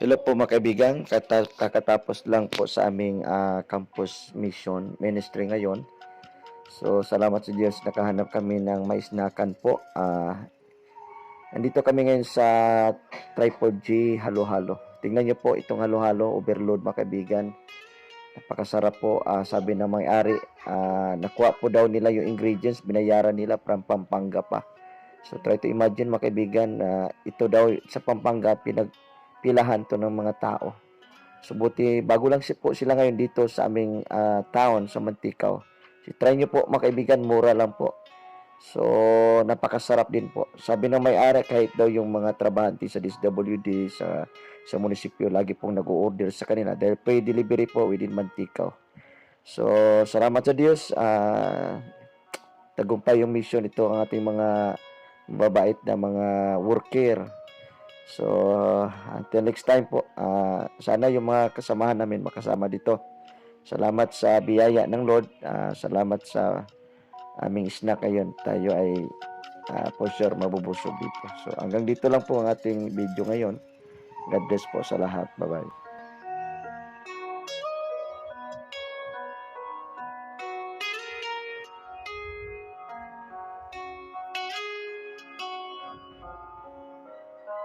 Hello po mga kaibigan, kakatapos lang po sa aming campus mission ministry ngayon. So salamat sa Diyos, nakahanap kami ng may snackan po. Nandito kami ngayon sa Tripod G Halo-Halo. Tingnan niyo po itong halo-halo, overload mga kaibigan. Napakasarap po, sabi ng may-ari, nakuha po daw nila yung ingredients, binayaran nila from Pampanga pa. So try to imagine mga kaibigan, ito daw sa Pampanga pinagpilahan to ng mga tao. So buti bago lang po sila ngayon dito sa aming town sa Mantikao. So, try nyo po mga kaibigan, mura lang po. So napakasarap din po. Sabi ng may-ari kahit daw yung mga trabahante sa DSWD sa munisipyo lagi pong nag-order sa kanila dahil pay delivery po within Mantikao. So salamat sa Diyos. Tagumpay yung mission ito ang ating mga mabait na mga worker. So, until next time po, sana yung mga kasamahan namin makasama dito. Salamat sa biyaya ng Lord. Salamat sa aming snack ngayon. Tayo ay for sure mabubusog dito. So, hanggang dito lang po ang ating video ngayon. God bless po sa lahat. Bye-bye.